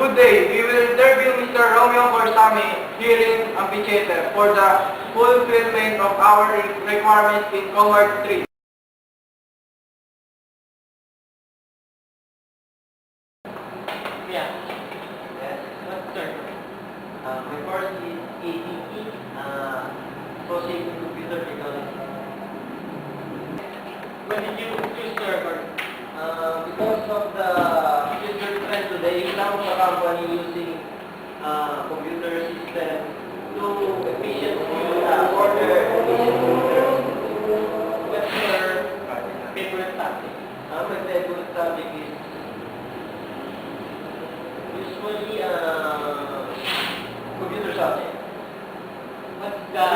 Good day. We will interview Mr. Romeo Corsami here in Ampichete for the fulfillment of our requirements in Cohort 3. Yeah. Yes. What's third? My course is ATE, Associate in Computer Technology. When did you choose your course? Because of the future trend today, some of the company using computer system to efficient order efficient computers. What's your favorite topic? My favorite topic is usually computer subject. What's the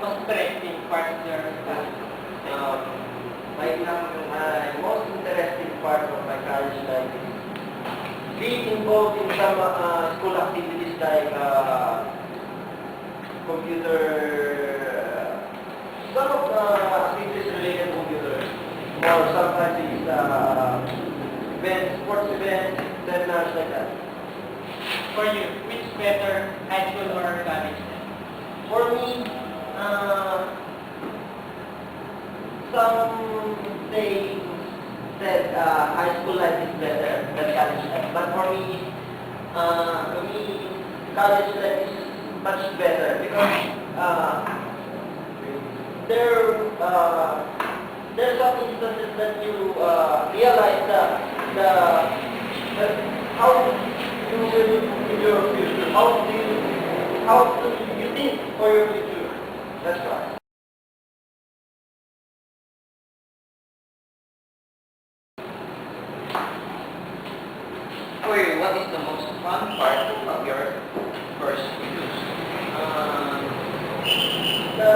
most interesting part of your study? My most interesting part of my college life is being involved in some school activities like computer, some of the activities related to computers, or sometimes it's events, sports events, seminars like that. For you, which better, high school or college? For me, some say said high school life is better than college life, but for me, college life is much better because there's some instances that you realize that how you will in your future, how do you think for your future. That's right. For you, what is the most fun part of your first use? The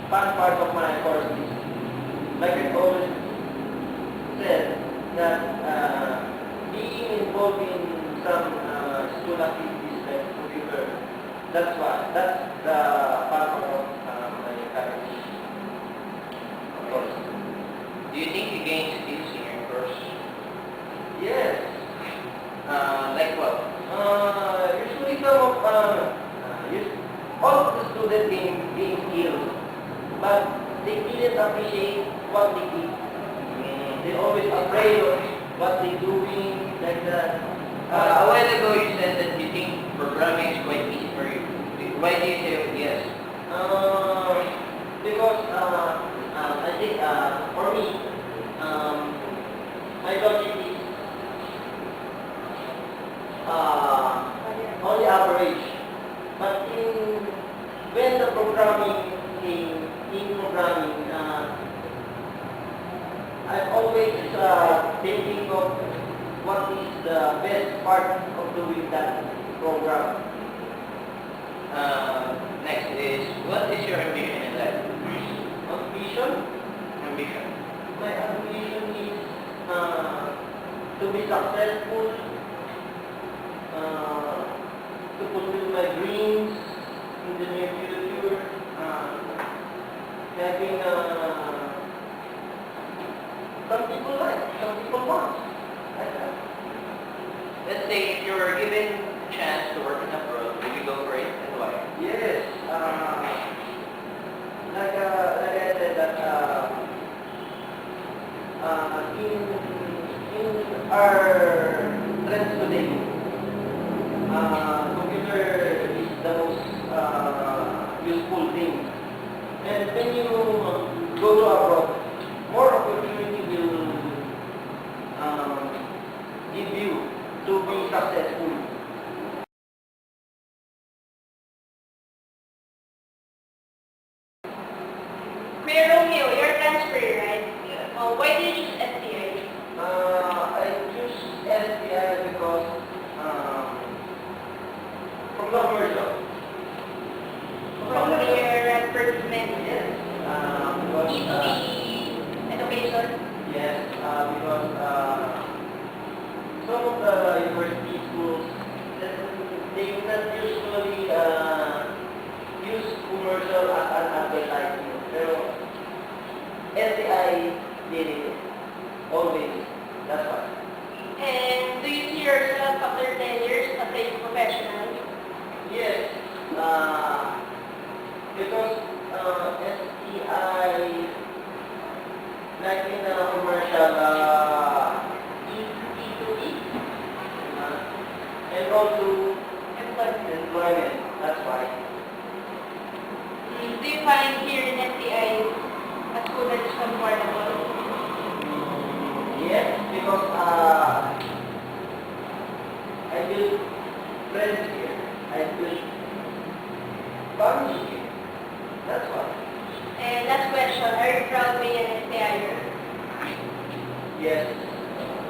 fun part of my course is, like I always said, that being involved in some school activities like computer, that's the fun part of my college course. Do you think you gain skills in your course? Yes. Like what? Usually some of all of the students gain skills, but they didn't appreciate what they did. They always afraid of what they're doing, like that. A while ago you said that you think programming is quite easy for you. Why do you say yes? Because I think for me, my logic is only average. But when the programming in programming, I'm always thinking of what is the best part of doing that program. Next is, what is your ambition in life? Ambition? Ambition. My ambition is to be successful, to fulfill my dreams in the near future, having some people like, some people want, like that. Let's say if you were given a chance to work in abroad, would you go for it and why? Yes, like I said that in our trends today, computer is the most useful thing. And when you go to abroad, more opportunity will give you to be successful. Kuya Romeo, you're transfer, right? Why did you choose STI? I choose SPI because from the commercial. From your advertisement, Because education? yes, because some of the university schools they not usually use commercial as an advertisement. Pero STI did it always. That's Yes.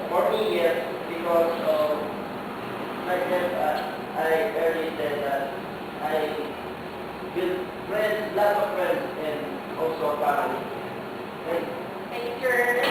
For me, yes, because like that, I earlier said that I build friends, lot of friends, and also family. And And if you're